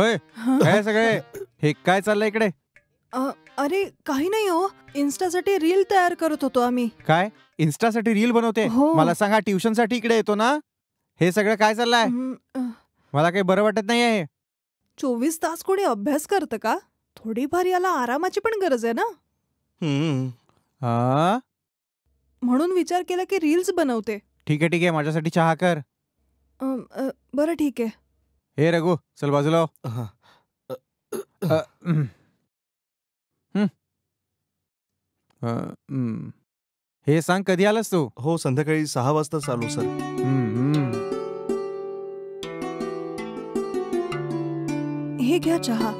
होय काय सगळे हे काय चाललंय इकडे? अरे काही नाही हो, इन्स्टासाठी रील तयार करत होतो आम्ही. काय इन्स्टासाठी रील बनवते? हो. मला सांगा, ट्युशन साठी इकडे येतो ना. हे सगळं काय चाललंय? मला काही बरं वाटत नाहीये. 24 तास कोणी अभ्यास करतं का? थोडीफार याला आरामाची पण गरज आहे ना. हा म्हणून विचार केला की रील्स बनवते. ठीक आहे माझ्यासाठी चहा कर. बरं ठीक आहे. हे रघु चल बाजूला हो. हे सांग कधी आलास तू? हो, संध्याकाळी 6 वाजता चालू सर. हे घ्या चहा.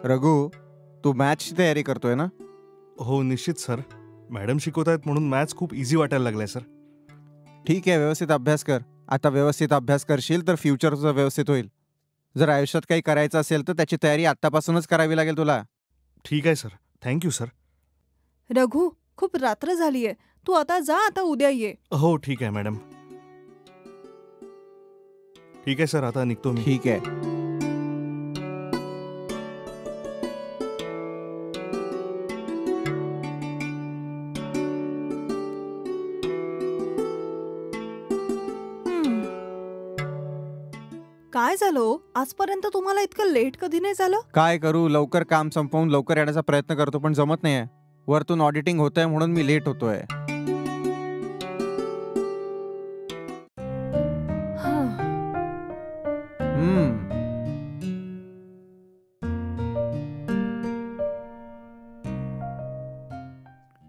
रघु तू मॅथ्सची तयारी करतोय ना? हो निश्चित सर. मॅडम शिकवतायत म्हणून मॅथ्स खूप इझी वाटायला लागलाय सर. ठीक आहे, व्यवस्थित अभ्यास कर. आता व्यवस्थित अभ्यास करशील तर फ्युचर तुझं व्यवस्थित होईल. जर आयुष्यात काही करायचं असेल तर त्याची तयारी आतापासूनच करावी लागेल तुला. ठीक आहे सर. Thank you sir. रघु खूप रात्र झालीये, तू आता जा, आता उद्या ये. हो ठीक आहे मॅडम. ठीक आहे सर, आता निघतो मी. ठीक आहे. काय झालं आजपर्यंत तुम्हाला इतकं लेट कधी नाही झालं? काय करू, लवकर काम संपवून लवकर येण्याचा प्रयत्न करतो पण जमत नाहीये. वरतून ऑडिटिंग होतंय म्हणून मी लेट होतोय.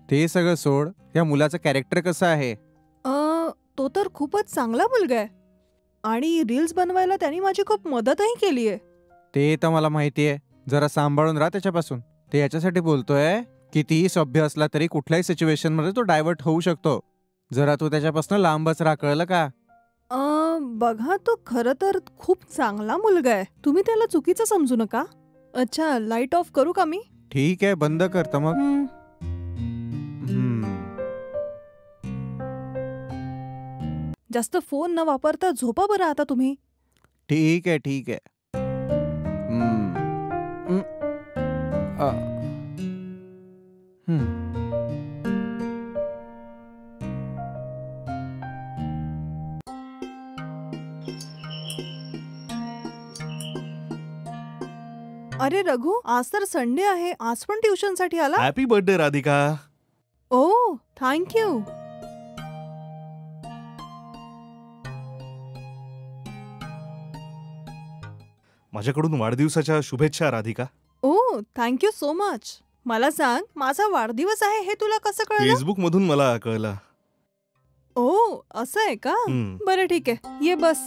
ते सगळं सोड, या मुलाचं कॅरेक्टर कसं आहे? तो तर खूपच चांगला मुलगा आहे आणि रील्स बनवायला त्यांनी माझी खूप मदतही केलीये. ते तर मला माहितीये. जरा सांभाळून राहा त्याच्यापासून. ते याच्यासाठी बोलतोय, कितीही सभ्य असला तरी कुठल्याही सिच्युएशन मध्ये तो डायव्हर्ट होऊ शकतो. जरा तू त्याच्यापासून लांबच राहा, कळलं का? बघा, तो खरं तर खूप चांगला मुलगा आहे. तुम्ही त्याला चुकीचं समजू नका. अच्छा, लाईट ऑफ करू का मी? ठीक आहे, बंद करता मग. जास्त फोन न वापरता झोपा बरं आता तुम्ही. ठीक आहे ठीक आहे. अरे रघु, आज तर संडे आहे, आज पण ट्युशन साठी आला? Happy birthday Radhika. Oh thank you. माझ्याकडून वाढदिवसाच्या शुभेच्छा Radhika. Oh thank you so much. मला सांग, माझा वाढदिवस आहे हे तुला कसं कळलं? फेसबुक मधून मला कळलं. ओ असं आहे का? बरं ठीक आहे, ये बस.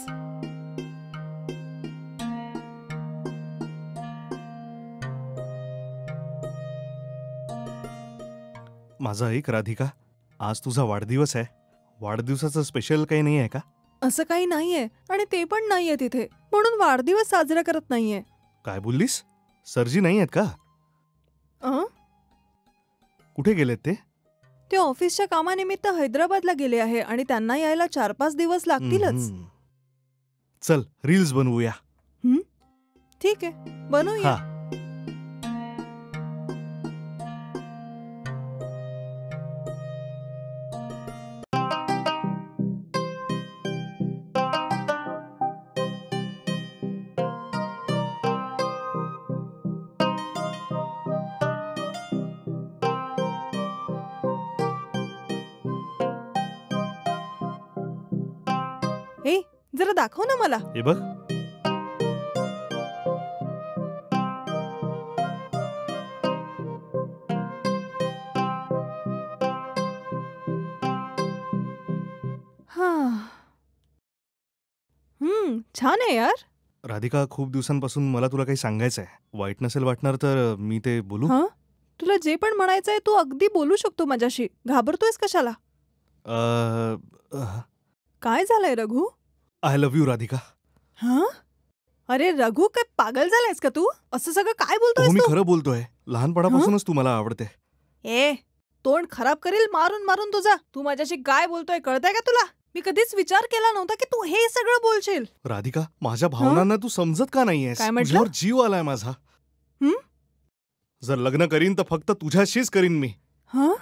माझा ऐक राधिका, आज तुझा वाढदिवस आहे. वाढदिवसाचं स्पेशल काही नाही आहे का? असं काही नाहीये आणि ते पण नाहीये तिथे, म्हणून वाढदिवस साजरा करत नाहीये. काय बोललीस? सरजी नाही आहेत का? कुठे गेलेत ते? ते ऑफिसच्या कामानिमित्त हैदराबादला गेले आहे आणि त्यांना यायला 4-5 दिवस लागतीलच. चल रील्स बनवूया. ठीक आहे, बनवूया. जरा दाखव ना मला. हे बघ. छान आहे यार. राधिका, खूप दिवसांपासून मला तुला काही सांगायचं आहे. वाईट नसेल वाटणार तर मी ते बोलू? तुला जे पण म्हणायचंय तू अगदी बोलू शकतो माझ्याशी. घाबरतोयस कशाला? काय झालंय Raghu? I love you Radhika. अरे रघु, काय पागल झालायस का तू? असं सगळं काय बोलतोयस तू? मी खरं बोलतोय. लहानपणापासूनच तू मला आवडते. तोंड खराब करील मारून मारून तुझा. तू माझ्याशी काय बोलतोय कळतंय का तुला? मी कधीच विचार केला नव्हता की तू हे सगळं बोलशील. राधिका, माझ्या भावनांना तू समजत का नाहीयेस? काय म्हटलं? तुझ्यावर जीव आलाय माझा. हं? जर लग्न करीन तर फक्त तुझ्याशीच करीन मी. हं?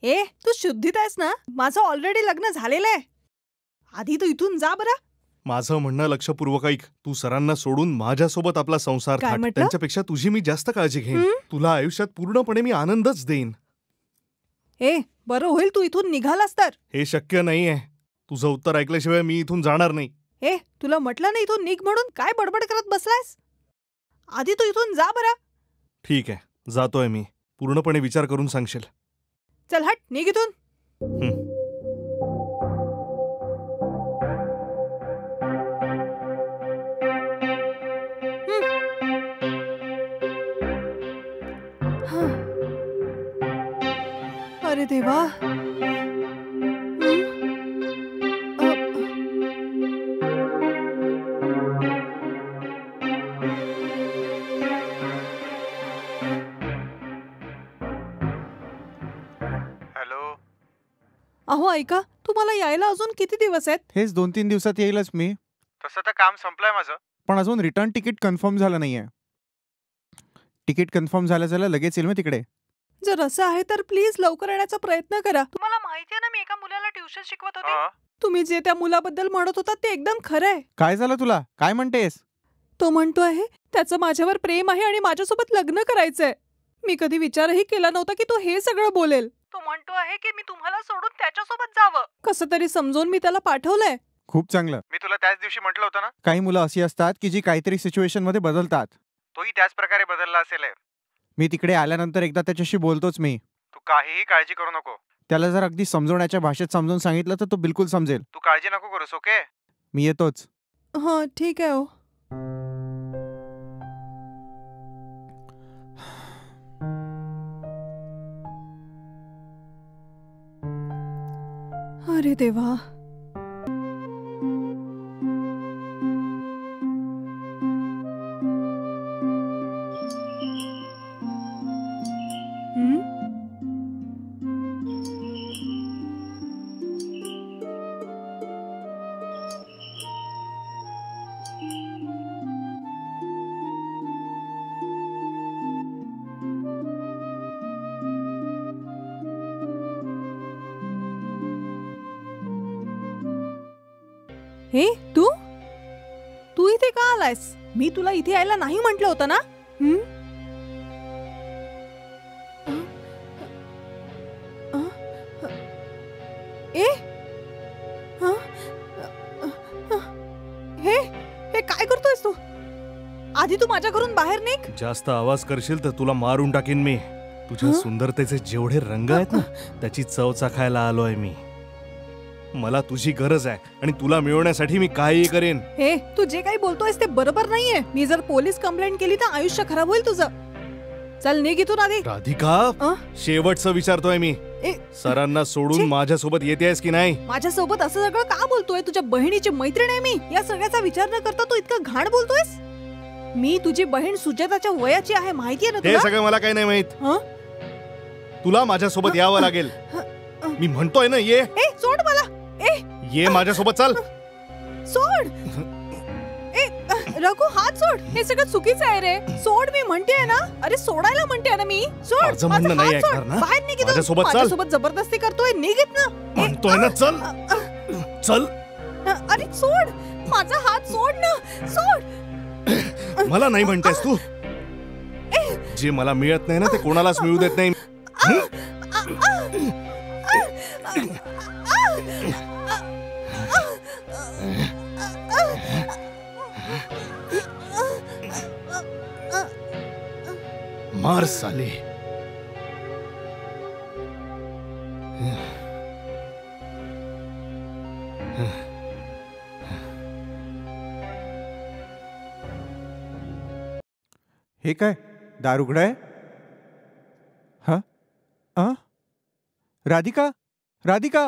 ए तू शुद्धीत आहेस ना? माझं ऑलरेडी लग्न झालेलं आहे. आधी तू इथून जा बरं. माझं म्हणणं लक्षपूर्वक ऐक. तू सरांना सोडून माझ्यासोबत आपला संसार काय थाट. म्हटलं? त्यांच्यापेक्षा तुझी मी जास्त काळजी घेईन. हं? तुला आयुष्यात पूर्णपणे मी आनंदच देईन. ए बरं होईल तू इथून निघालास तर. हे शक्य नाहीये. तुझं उत्तर ऐकल्याशिवाय मी इथून जाणार नाही. ए तुला म्हटलं ना इथून निघ म्हणून. काय बडबड करत बसलायस? आधी तू इथून जा बरं. ठीक आहे, जातोय मी. पूर्णपणे विचार करून सांगशील. चल हट निघ इथून. हं. अरे देवा. हॅलो. अहो ऐका, तुम्हाला यायला अजून किती दिवस आहेत? हेच 2-3 दिवसात येईलच मी. तसं तर काम संपलंय माझं, पण अजून रिटर्न तिकीट कन्फर्म झालं नाहीये. तिकीट कन्फर्म झालं लगेच येईल मी तिकडे. जर असं आहे तर प्लीज लवकर येण्याचा प्रयत्न करा. तुम्हाला माहितीये ना मी एका मुलाला ट्युशन शिकवत होते. तुम्ही जे त्या मुलाबद्दल म्हणत होता ते एकदम खरं आहे. काय झालं तुला? काय म्हणतेस? तो म्हणतो आहे त्याचं माझ्यावर प्रेम आहे आणि माझ्यासोबत लग्न करायचंय. मी कधी विचारही केला नव्हता की तो हे सगळं बोलेल. तो म्हणतो आहे की मी तुम्हाला सोडून त्याच्यासोबत जावं. कसं तरी समजून मी त्याला पाठवलंय. खूप चांगलं. मी तुला त्याच दिवशी म्हटलं होतं ना, काही मुलं अशी असतात की जी काहीतरी सिच्युएशन मध्ये बदलतात. तोही त्याच प्रकारे बदलला असेल. मी तिकडे आल्यानंतर एकदा त्याच्याशी बोलतोच मी. तू काहीही काळजी करू नको. त्याला जर अगदी समजवण्याच्या भाषेत समजून सांगितलं तर तो बिलकुल समजेल. तू काळजी नको करूस. ओके, मी येतोच. हा ठीक आहे. अरे देवा. हे तू इथे का आलायस? मी तुला इथे यायला नाही म्हटलं होतं ना? हे काय करतोयस तू? आधी तू माझ्या घरून बाहेर निघ. जास्त आवाज करशील तर तुला मारून टाकीन मी. तुझ्या सुंदरतेचे जेवढे रंग आहेत ना, त्याची चव चाखायला आलोय मी. मला तुझी गरज आहे आणि तुला मिळवण्यासाठी मी काहीही करेन. हे तू जे काही बोलतोयस ते बरोबर नाहीये. मी जर पोलीस कंप्लेंट केली तर आयुष्य खराब होईल तुझं. चल निघ इथून आधी. राधिका, शेवटचं विचारतोय मी. सरांना सोडून माझ्यासोबत येतेस की नाही? माझ्यासोबत असं सगळं का बोलतोय? तुझ्या बहिणीची मैत्रीण आहे मी. या सगळ्याचा विचार न करता तू इतकं घाण बोलतोयस. मी तुझी बहीण सुजाताच्या वयाची आहे, माहितीये ना तुला? हे सगळं मला काही नाही माहित. तुला माझ्यासोबत यावं लागेल. मी म्हणतोय ना, ये. सोड मला. ये माझ्यासोबत, चल. सोड. रघु हात सोड. हे सगळं चुकीचं आहे रे. सोड, मी म्हणतेय ना. अरे सोडायला म्हणतेय ना मी. सोड. माझं म्हणणं नाही ऐकणार ना? बाहेर निघ. माझ्यासोबत जबरदस्ती करतोय. निघत ना. म्हणतोय ना, चल. चल. अरे सोड. माझा हात सोड ना. सोड. मला नाही म्हणतेस तू. जे मला मिळत नाही ना ते कोणालाच मिळू देत नाही. मार साले. हे काय दार उघडं आहे? राधिका, राधिका,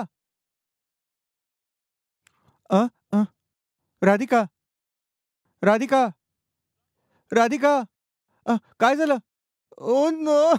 राधिका, राधिका, राधिका, काय झालं? Oh no.